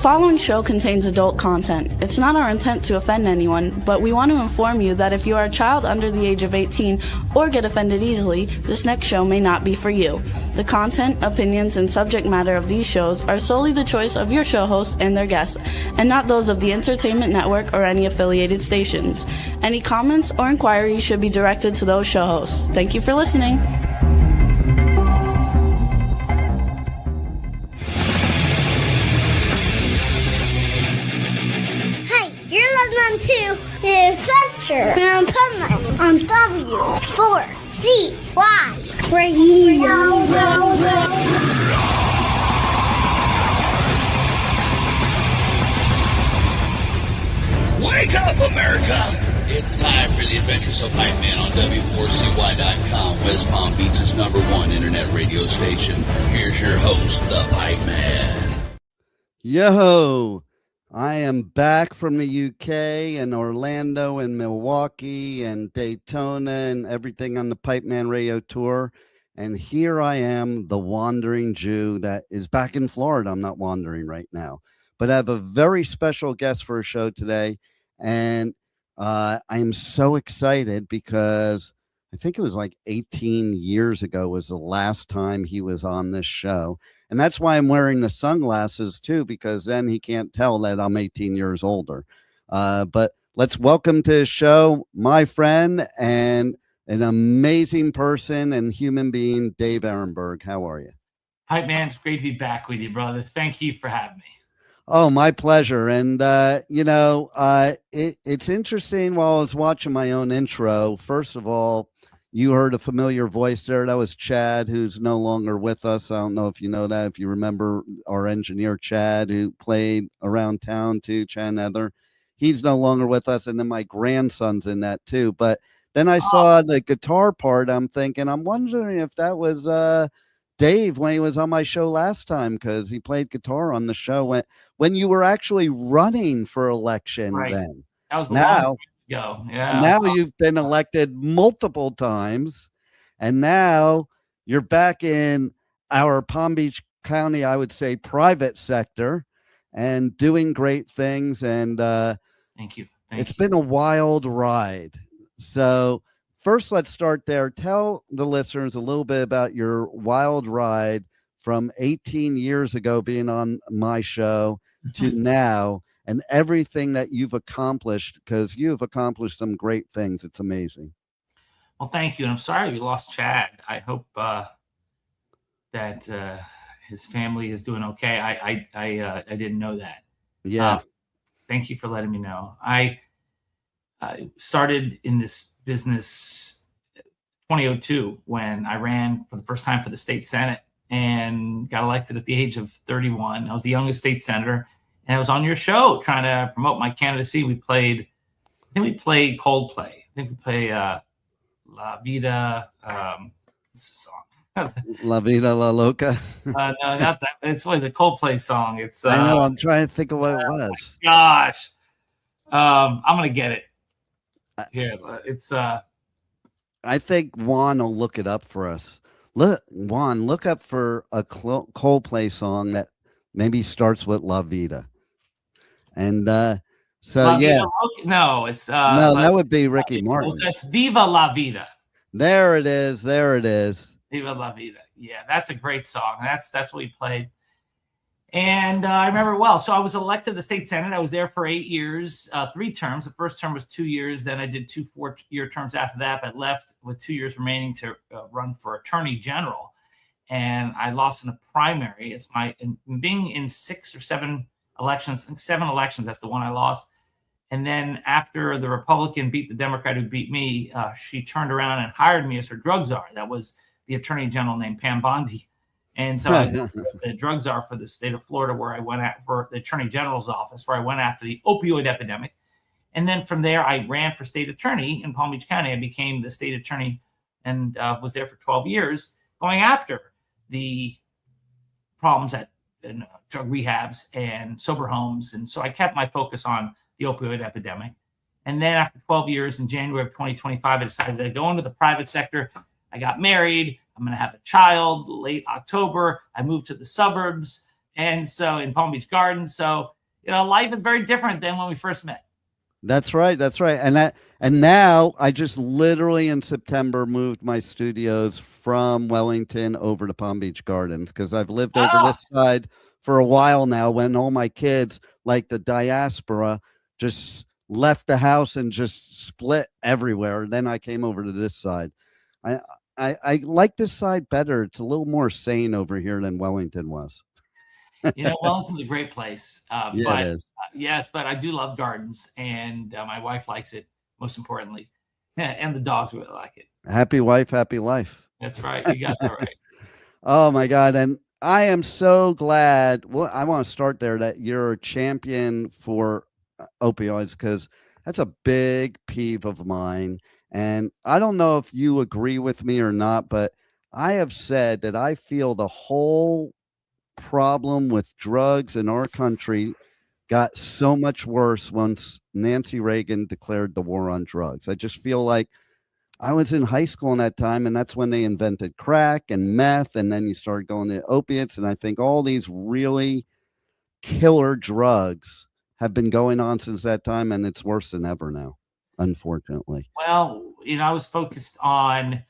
following show contains adult content. It's not our intent to offend anyone, but we want to inform you that if you are a child under the age of 18 or get offended easily, this next show may not be for you. The content, opinions, and subject matter of these shows are solely the choice of your show hosts and their guests, and not those of the Entertainment Network or any affiliated stations. Any comments or inquiries should be directed to those show hosts. Thank you for listening. To the Adventure and Pipeman on W4CY Radio. Wake up, America! It's time for the Adventures of Pipeman on W4CY.com, West Palm Beach's #1 internet radio station. Here's your host, the Pipeman. Yo! I am back from the UK and Orlando and Milwaukee and Daytona and everything on the Pipeman Radio Tour. And here I am, the wandering Jew that is back in Florida. I'm not wandering right now, but I have a very special guest for a show today. And I am so excited because I think it was like 18 years ago was the last time he was on this show. And that's why I'm wearing the sunglasses, too, because then he can't tell that I'm 18 years older. But let's welcome to the show my friend and an amazing person and human being, Dave Aronberg. How are you? Hi, man. It's great to be back with you, brother. Thank you for having me. Oh, my pleasure. And, it's interesting while I was watching my own intro. First of all, you heard a familiar voice there. That was Chad, who's no longer with us. I don't know if you know that. If you remember our engineer, Chad, who played around town too, Chad Nether. He's no longer with us. And then my grandson's in that too. But then I saw the guitar part. I'm wondering if that was Dave when he was on my show last time, because he played guitar on the show when you were actually running for election. Right. Then that was now. Go. Yeah. Now you've been elected multiple times, and now you're back in our Palm Beach County, I would say, private sector, and doing great things. And thank you. It's been a wild ride. So first, let's start there. Tell the listeners a little bit about your wild ride from 18 years ago being on my show to now. And everything that you've accomplished, because you've accomplished some great things. It's amazing. Well, thank you. And I'm sorry we lost Chad. I hope that his family is doing okay. I didn't know that. Yeah. Thank you for letting me know. I started in this business 2002 when I ran for the first time for the state Senate and got elected at the age of 31. I was the youngest state senator. And I was on your show trying to promote my candidacy. I think we played Coldplay. I think we played La Vida. What's the song? La Vida La Loca. No, not that. It's always a Coldplay song. It's. I know. I'm trying to think of what it was. Gosh, I'm gonna get it. Here, it's. I think Juan will look it up for us. Juan, look up for a Coldplay song that maybe starts with La Vida. And so, La yeah. Vida, no, it's no, that would be Ricky Martin. That's Viva La Vida. There it is. There it is. Viva La Vida. Yeah, that's a great song. That's what we played. And I remember well. So I was elected to the state Senate. I was there for 8 years, 3 terms. The first term was 2 years. Then I did 2 4-year terms after that, but left with 2 years remaining to run for Attorney General. And I lost in a primary. It's being in 6 or 7 elections. I think 7 elections. That's the one I lost. And then after the Republican beat the Democrat who beat me, she turned around and hired me as her drug czar. That was the Attorney General named Pam Bondi. And so I was the drug czar for the state of Florida, where I went for the Attorney General's office, where I went after the opioid epidemic. And then from there, I ran for state attorney in Palm Beach County. I became the state attorney and was there for 12 years going after the problems in drug rehabs and sober homes. And so I kept my focus on the opioid epidemic. And then after 12 years, in January of 2025, I decided to go into the private sector. I got married. I'm going to have a child late October. I moved to the suburbs. And so in Palm Beach Gardens. So life is very different than when we first met. That's right. That's right. And now I just literally in September moved my studios from Wellington over to Palm Beach Gardens because I've lived over this side for a while now when all my kids, like the diaspora, just left the house and just split everywhere. Then I came over to this side. I like this side better. It's a little more sane over here than Wellington was. Wellington's a great place. Yeah, but it is. Yes, but I do love gardens, and my wife likes it, most importantly. And the dogs really like it. Happy wife, happy life. That's right. You got that right. Oh my God. And I am so glad. Well, I want to start there that you're a champion for opioids because that's a big peeve of mine. And I don't know if you agree with me or not, but I have said that I feel the whole problem with drugs in our country got so much worse once Nancy Reagan declared the war on drugs. I just feel like I was in high school in that time, and that's when they invented crack and meth, and then you started going to opiates. And I think all these really killer drugs have been going on since that time, and it's worse than ever now, unfortunately. Well, I was focused on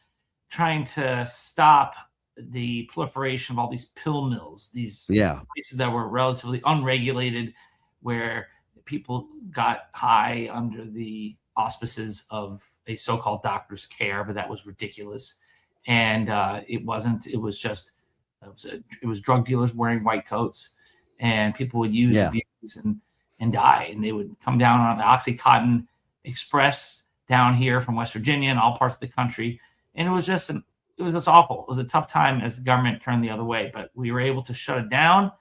trying to stop the proliferation of all these pill mills, these places that were relatively unregulated, where people got high under the auspices of a so-called doctor's care, but that was ridiculous. And it wasn't. It was drug dealers wearing white coats, and people would use, abuse, and die. And they would come down on the Oxycontin Express down here from West Virginia and all parts of the country, and it was just awful. It was a tough time as the government turned the other way, but we were able to shut it down.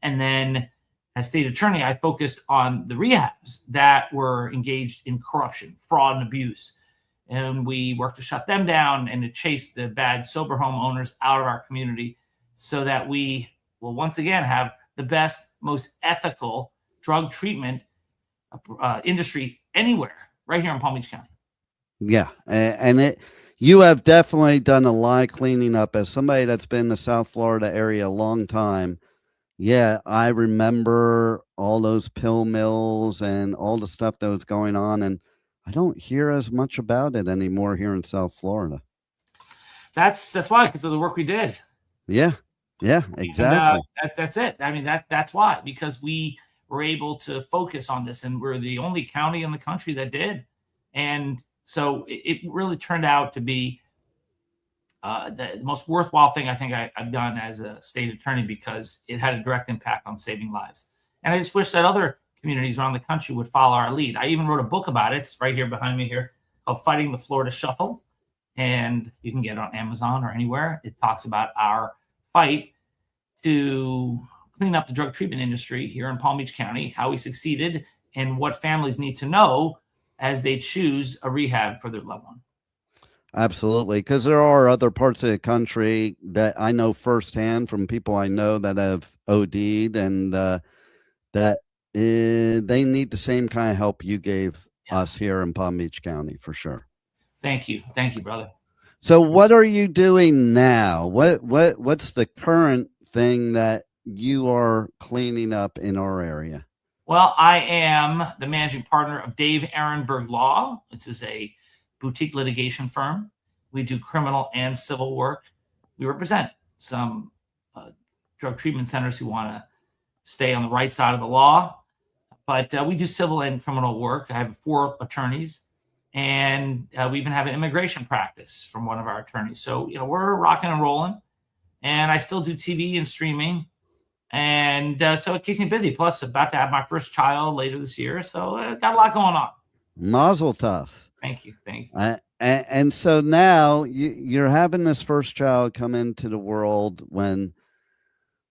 And then as state attorney, I focused on the rehabs that were engaged in corruption, fraud, and abuse. And we worked to shut them down and to chase the bad sober home owners out of our community so that we will once again have the best, most ethical drug treatment industry anywhere right here in Palm Beach County. Yeah. And you have definitely done a lot of cleaning up. As somebody that's been in the South Florida area a long time, yeah, I remember all those pill mills and all the stuff that was going on, and I don't hear as much about it anymore here in South Florida. That's why, because of the work we did. Yeah, exactly. And, that's it. I mean, that's why, because we were able to focus on this, and we're the only county in the country that did. And so it really turned out to be the most worthwhile thing I think I've done as a state attorney, because it had a direct impact on saving lives. And I just wish that other communities around the country would follow our lead. I even wrote a book about it. It's right here behind me here, called Fighting the Florida Shuffle. And you can get it on Amazon or anywhere. It talks about our fight to clean up the drug treatment industry here in Palm Beach County, how we succeeded, and what families need to know as they choose a rehab for their loved one. Absolutely, because there are other parts of the country that I know firsthand from people I know that have OD'd, and that they need the same kind of help you gave us here in Palm Beach County, for sure. Thank you, brother. So, what are you doing now? What's the current thing that you are cleaning up in our area? Well, I am the managing partner of Dave Aronberg Law. This is a boutique litigation firm. We do criminal and civil work. We represent some drug treatment centers who want to stay on the right side of the law, but we do civil and criminal work. I have 4 attorneys, and we even have an immigration practice from one of our attorneys. So, we're rocking and rolling, and I still do TV and streaming. And so it keeps me busy. Plus, about to have my first child later this year. So got a lot going on. Mazel tov. Thank you. And so now you're having this first child come into the world when,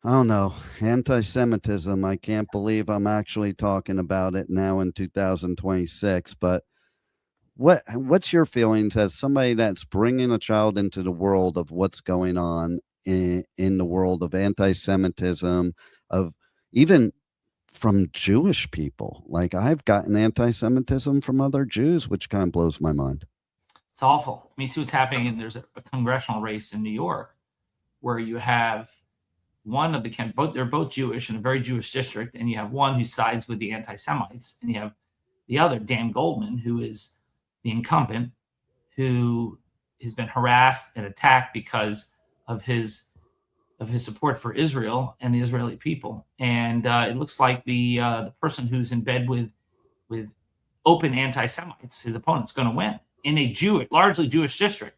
I don't know, anti-Semitism. I can't believe I'm actually talking about it now in 2026. But what's your feelings as somebody that's bringing a child into the world of what's going on in the world of anti-Semitism, of even from Jewish people? Like, I've gotten anti-Semitism from other Jews, which kind of blows my mind. It's awful. I mean, see what's happening. And there's a congressional race in New York where you have one of the they're both Jewish in a very Jewish district, and you have one who sides with the anti-Semites, and you have the other, Dan Goldman, who is the incumbent, who has been harassed and attacked because of his support for Israel and the Israeli people. And it looks like the person who's in bed with open anti-Semites, his opponent's going to win in a largely Jewish district.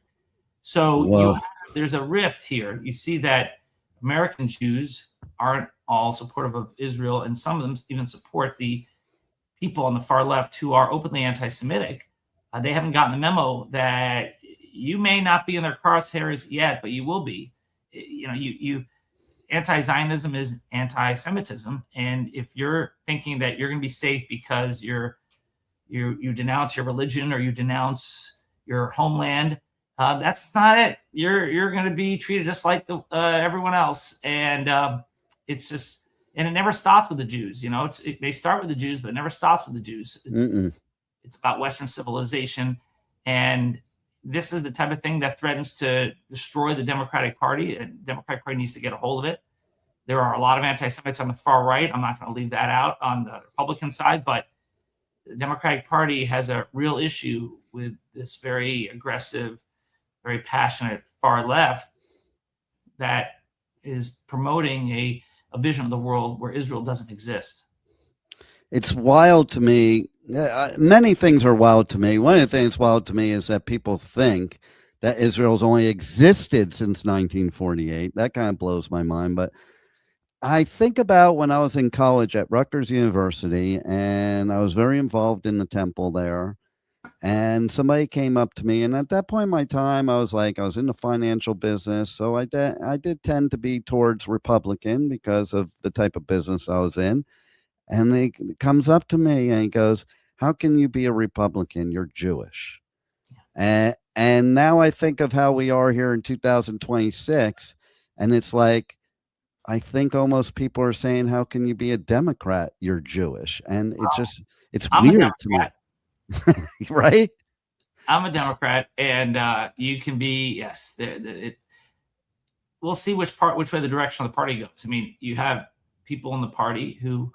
So there's a rift here. You see that American Jews aren't all supportive of Israel, and some of them even support the people on the far left who are openly anti-Semitic. They haven't gotten the memo that you may not be in their crosshairs yet, but you will be. Anti-Zionism is anti-Semitism, and if you're thinking that you're going to be safe because you denounce your religion or you denounce your homeland, that's not it. You're going to be treated just like everyone else, and it's just, and it never stops with the Jews. It may start with the Jews, but it never stops with the Jews. It's about Western civilization, and this is the type of thing that threatens to destroy the Democratic Party, and the Democratic Party needs to get a hold of it. There are a lot of anti-Semites on the far right. I'm not going to leave that out on the Republican side, but the Democratic Party has a real issue with this very aggressive, very passionate far left that is promoting a vision of the world where Israel doesn't exist. It's wild to me. Many things are wild to me. One of the things wild to me is that people think that Israel's only existed since 1948. That kind of blows my mind. But I think about when I was in college at Rutgers University, and I was very involved in the temple there. And somebody came up to me, and at that point in my time, I was in the financial business. So I did tend to be towards Republican because of the type of business I was in. And he comes up to me and he goes, "How can you be a Republican? You're Jewish." And now I think of how we are here in 2026, and it's like, I think almost people are saying, "How can you be a Democrat? You're Jewish." And it's weird to me. Right? I'm a Democrat, and you can be, yes. We'll see which way the direction of the party goes. I mean, you have people in the party who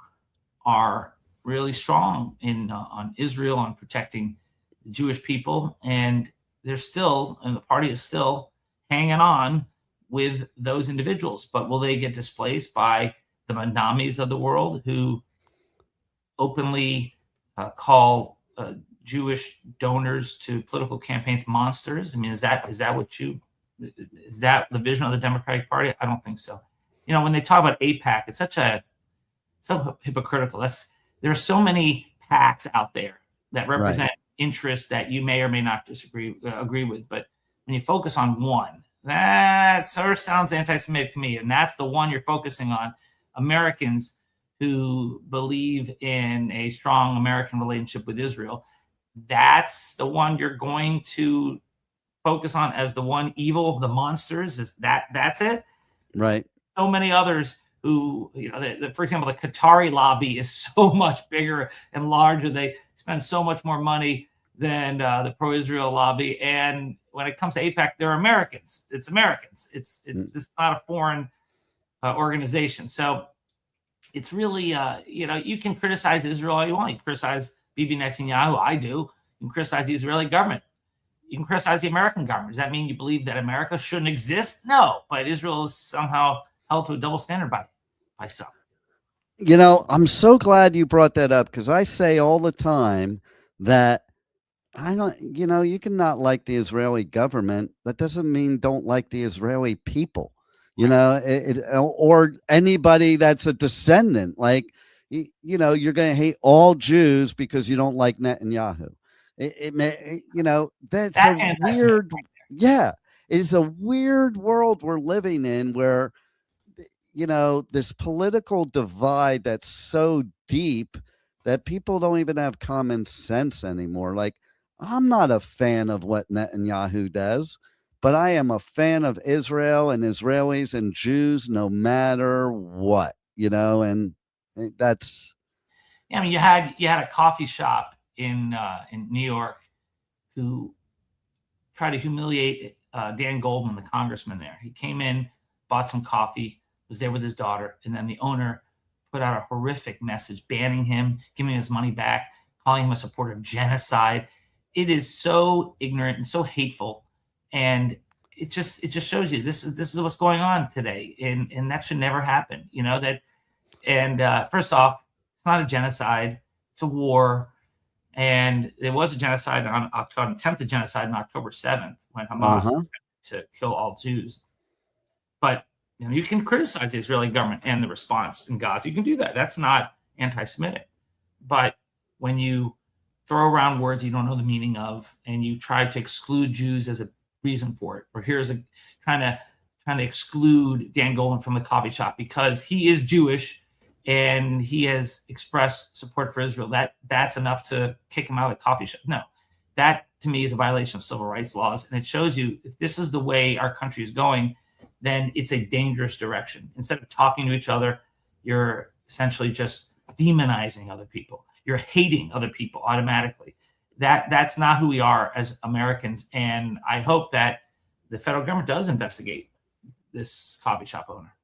are really strong on Israel, on protecting the Jewish people, and the party is still hanging on with those individuals. But will they get displaced by the Manamis of the world who openly call Jewish donors to political campaigns monsters? I mean, is that the vision of the Democratic Party? I don't think so. When they talk about AIPAC, it's so hypocritical. There are so many PACs out there that represent interests that you may or may not agree with. But when you focus on one, that sort of sounds anti-Semitic to me. And that's the one you're focusing on. Americans who believe in a strong American relationship with Israel. That's the one you're going to focus on as the one evil of the monsters. That's it? Right. So many others who, for example, the Qatari lobby is so much bigger and larger. They spend so much more money than the pro-Israel lobby. And when it comes to AIPAC, they're Americans. It's Americans. This is not a foreign organization. So it's really, you can criticize Israel all you want. You can criticize Bibi Netanyahu. I do. You can criticize the Israeli government. You can criticize the American government. Does that mean you believe that America shouldn't exist? No, but Israel is somehow held to a double standard by some. I'm so glad you brought that up, because I say all the time that you can not like the Israeli government. That doesn't mean don't like the Israeli people, or anybody that's a descendant. Like, you're going to hate all Jews because you don't like Netanyahu. That's a weird, it's a weird world we're living in where, this political divide that's so deep that people don't even have common sense anymore. Like, I'm not a fan of what Netanyahu does, but I am a fan of Israel and Israelis and Jews no matter what, and that's. Yeah, I mean, you had a coffee shop in New York who tried to humiliate Dan Goldman, the congressman there. He came in, bought some coffee. was there with his daughter, and then the owner put out a horrific message banning him, giving his money back, calling him a supporter of genocide. It is so ignorant and so hateful, and it just shows you this is what's going on today, and that should never happen. First off, it's not a genocide; it's a war. And there was a genocide attempted genocide on October 7th when Hamas attempted to kill all Jews. But you can criticize the Israeli government and the response in Gaza. You can do that. That's not anti-Semitic. But when you throw around words you don't know the meaning of, and you try to exclude Jews as a reason for it, or here's trying to exclude Dan Goldman from the coffee shop because he is Jewish and he has expressed support for Israel, that's enough to kick him out of the coffee shop. No, that to me is a violation of civil rights laws. And it shows you if this is the way our country is going, then it's a dangerous direction. Instead of talking to each other, you're essentially just demonizing other people. You're hating other people automatically. That's not who we are as Americans. And I hope that the federal government does investigate this coffee shop owner.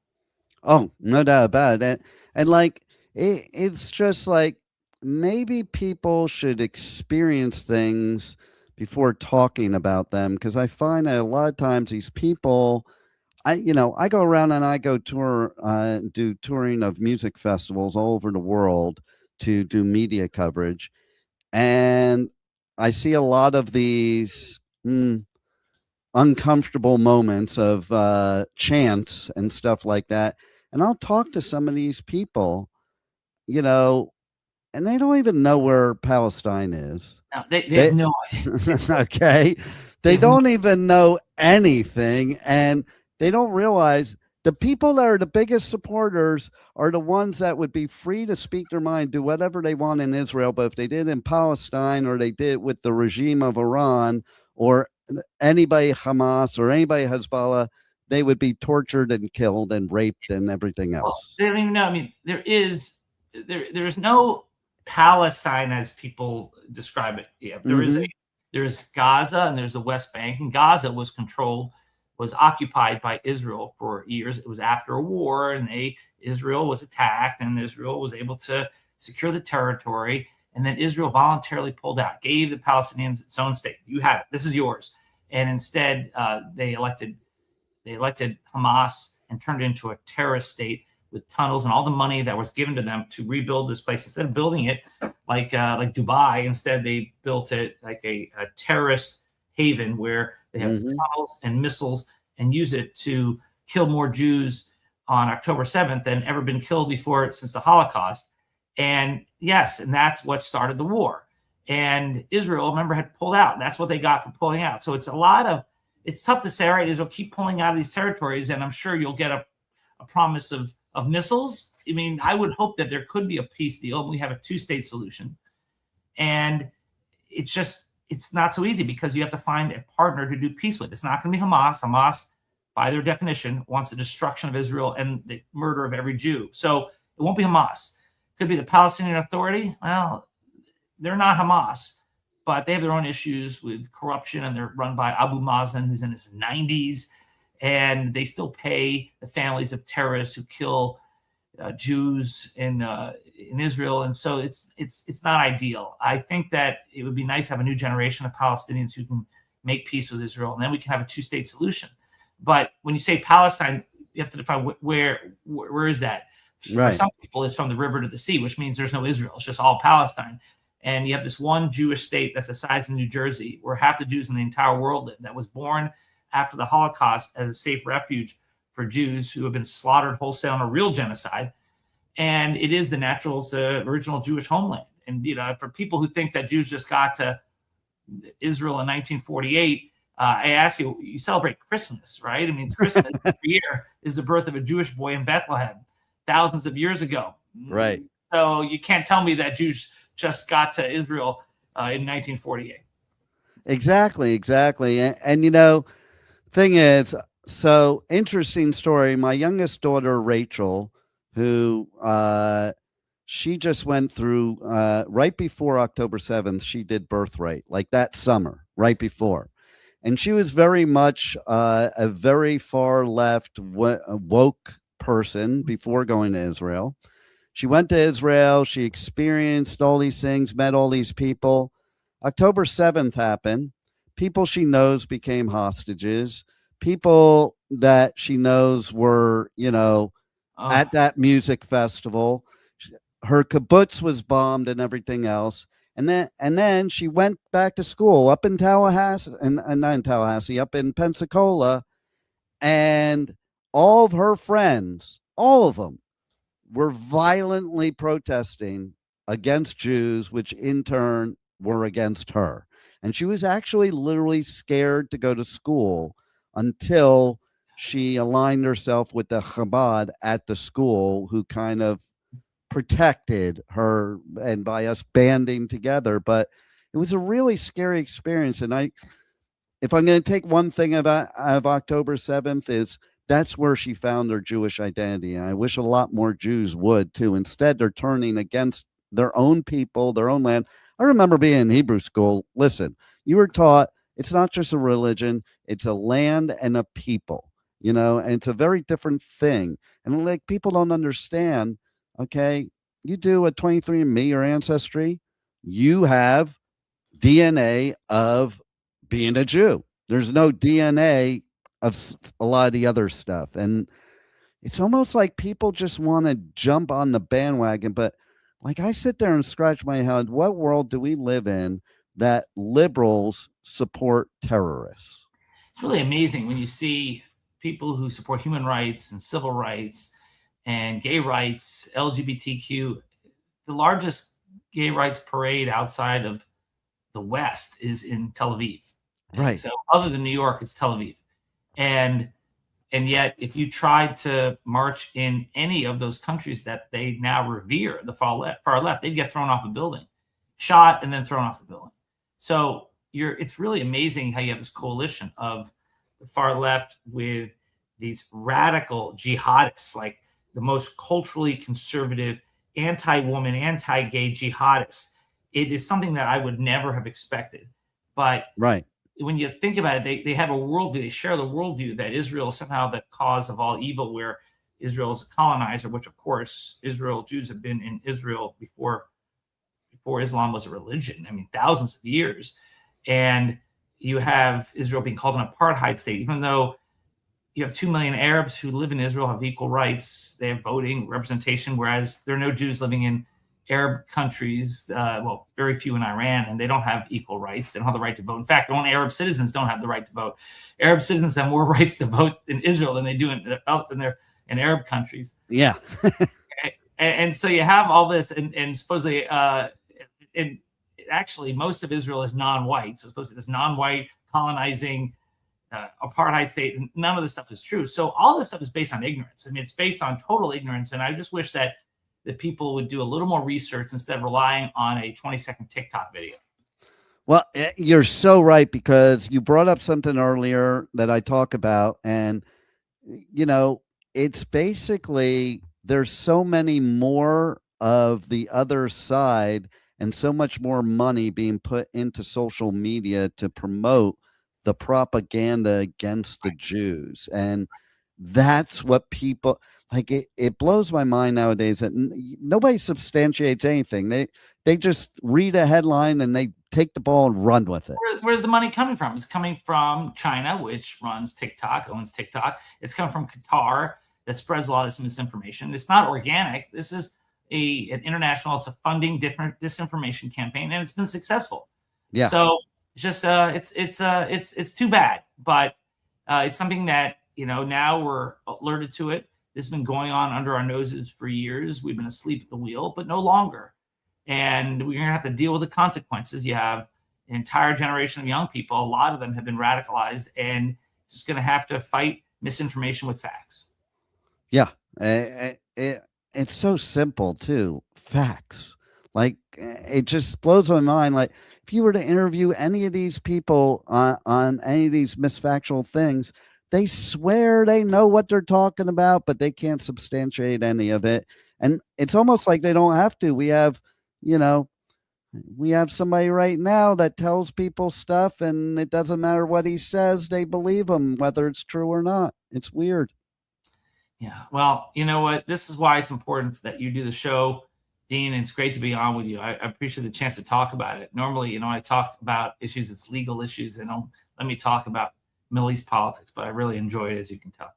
Oh, no doubt about it. And like, it's just like maybe people should experience things before talking about them. Because I find that a lot of times these people, I go around and I go do touring of music festivals all over the world to do media coverage. And I see a lot of these uncomfortable moments of chants and stuff like that. And I'll talk to some of these people, and they don't even know where Palestine is. No, they have no idea. Okay. They don't even know anything. And they don't realize the people that are the biggest supporters are the ones that would be free to speak their mind, do whatever they want in Israel. But if they did in Palestine, or they did with the regime of Iran, or anybody Hamas, or anybody Hezbollah, they would be tortured and killed and raped and everything else. Well, they don't even know. I mean, there's no Palestine as people describe it. Yeah, there's Gaza and there's the West Bank, and Gaza was occupied by Israel for years. It was after a war, and Israel was attacked, and Israel was able to secure the territory. And then Israel voluntarily pulled out, gave the Palestinians its own state. You have it. This is yours. And instead, they elected Hamas and turned it into a terrorist state with tunnels and all the money that was given to them to rebuild this place. Instead of building it like Dubai, instead they built it like a terrorist haven where they have tunnels and missiles, and use it to kill more Jews on October 7th than ever been killed before since the Holocaust. And yes, and that's what started the war. And Israel, remember, had pulled out. That's what they got for pulling out. So it's tough to say, all right, Israel, keep pulling out of these territories, and I'm sure you'll get a promise of missiles. I mean, I would hope that there could be a peace deal, and we have a two-state solution. And it's not so easy because you have to find a partner to do peace with. It's not going to be Hamas. Hamas, by their definition, wants the destruction of Israel and the murder of every Jew. So it won't be Hamas. It could be the Palestinian Authority. Well, they're not Hamas, but they have their own issues with corruption, and they're run by Abu Mazen, who's in his 90s, and they still pay the families of terrorists who kill Jews in Israel, and so it's not ideal. I think that it would be nice to have a new generation of Palestinians who can make peace with Israel, and then we can have a two-state solution. But when you say Palestine, you have to define where is that? Right. For some people, it's from the river to the sea, which means there's no Israel. It's just all Palestine. And you have this one Jewish state that's the size of New Jersey, where half the Jews in the entire world live, that was born after the Holocaust as a safe refuge for Jews who have been slaughtered wholesale in a real genocide. And it is the original Jewish homeland. And, for people who think that Jews just got to Israel in 1948, I ask you, you celebrate Christmas, right? I mean, Christmas every year is the birth of a Jewish boy in Bethlehem thousands of years ago. Right. So you can't tell me that Jews just got to Israel in 1948. Exactly. And thing is, so interesting story. My youngest daughter, Rachel, who she just went through right before October 7th, she did birthright, like that summer, right before. And she was very much a very far left woke person before going to Israel. She went to Israel. She experienced all these things, met all these people. October 7th happened. People she knows became hostages. People that she knows were, at that music festival. Her kibbutz was bombed and everything else. And then she went back to school up in Tallahassee, and not in Tallahassee, up in Pensacola, and all of her friends, all of them, were violently protesting against Jews, which in turn were against her. And she was actually literally scared to go to school until she aligned herself with the Chabad at the school, who kind of protected her, and by us banding together. But it was a really scary experience. And if I'm going to take one thing of October 7th, is that's where she found her Jewish identity. And I wish a lot more Jews would too. Instead, they're turning against their own people, their own land. I remember being in Hebrew school. Listen, you were taught it's not just a religion, it's a land and a people, and it's a very different thing. And like, people don't understand. Okay, you do a 23andMe or Ancestry, you have DNA of being a Jew. There's no DNA of a lot of the other stuff. And it's almost like people just want to jump on the bandwagon. But like, I sit there and scratch my head, what world do we live in that liberals support terrorists? It's really amazing when you see people who support human rights and civil rights and gay rights, LGBTQ. The largest gay rights parade outside of the West is in Tel Aviv. Right. And so other than New York, it's Tel Aviv. And yet, if you tried to march in any of those countries that they now revere, the far left, they'd get thrown off a building, shot, and then thrown off the building. So it's really amazing how you have this coalition of the far left with these radical jihadists, like the most culturally conservative, anti-woman, anti-gay jihadists. It is something that I would never have expected. But right, when you think about it, they have a worldview. They share the worldview that Israel is somehow the cause of all evil, where Israel is a colonizer, which, of course, Jews have been in Israel before Islam was a religion. I mean, thousands of years. And you have Israel being called an apartheid state, even though you have 2 million Arabs who live in Israel, have equal rights. They have voting representation, whereas there are no Jews living in Arab countries, very few in Iran, and they don't have equal rights. They don't have the right to vote. In fact, their own Arab citizens don't have the right to vote. Arab citizens have more rights to vote in Israel than they do in Arab countries. Yeah. and so you have all this, and supposedly, and actually most of Israel is non-white. So supposedly this non-white colonizing apartheid state, and none of this stuff is true. So all this stuff is based on ignorance. I mean, it's based on total ignorance. And I just wish that people would do a little more research instead of relying on a 20-second TikTok video. Well, you're so right, because you brought up something earlier that I talk about, and it's basically, there's so many more of the other side and so much more money being put into social media to promote the propaganda against the Jews. And that's what people like. It blows my mind nowadays that nobody substantiates anything. They just read a headline and they take the ball and run with it. Where's the money coming from? It's coming from China, which owns TikTok. It's coming from Qatar, that spreads a lot of this misinformation. It's not organic. This is an international. It's a funding different disinformation campaign, and it's been successful. Yeah. So just it's too bad, but it's something that now we're alerted to it. This has been going on under our noses for years. We've been asleep at the wheel, but no longer. And we're going to have to deal with the consequences. You have an entire generation of young people. A lot of them have been radicalized, and just going to have to fight misinformation with facts. Yeah. It's so simple too. Facts. Like, it just blows my mind. Like, if you were to interview any of these people on any of these misfactual things, they swear they know what they're talking about, but they can't substantiate any of it. And it's almost like they don't have to. We have somebody right now that tells people stuff, and it doesn't matter what he says, they believe him, whether it's true or not. It's weird. Yeah. Well, you know what? This is why it's important that you do the show, Dean. It's great to be on with you. I appreciate the chance to talk about it. Normally, I talk about issues, it's legal issues, and don't let me talk about Middle East politics, but I really enjoy it, as you can tell.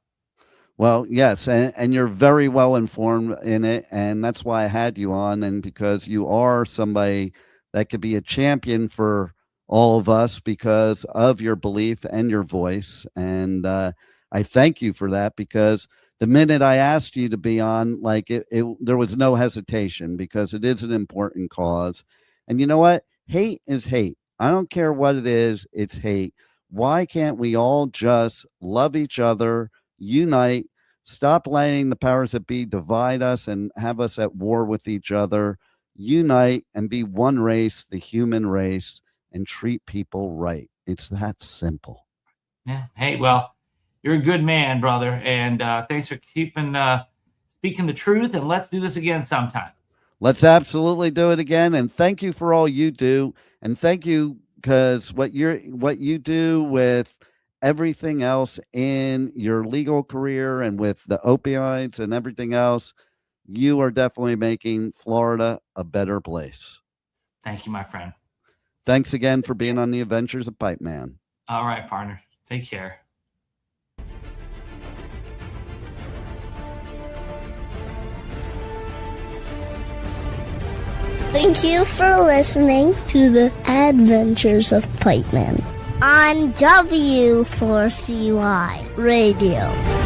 Well, yes, and you're very well informed in it, and that's why I had you on, and because you are somebody that could be a champion for all of us because of your belief and your voice. And I thank you for that, because the minute I asked you to be on, there was no hesitation, because it is an important cause. And you know what? Hate is hate. I don't care what it is, it's hate. Why can't we all just love each other, unite, stop letting the powers that be divide us and have us at war with each other, unite and be one race, the human race, and treat people right? It's that simple. Yeah. Hey, well, you're a good man, brother. And thanks for keeping speaking the truth. And let's do this again sometime. Let's absolutely do it again. And thank you for all you do. And thank you, because what you do with everything else in your legal career and with the opioids and everything else, you are definitely making Florida a better place. Thank you, my friend. Thanks again for being on the Adventures of Pipeman. All right, partner. Take care. Thank you for listening to the Adventures of Pipeman on W4CY Radio.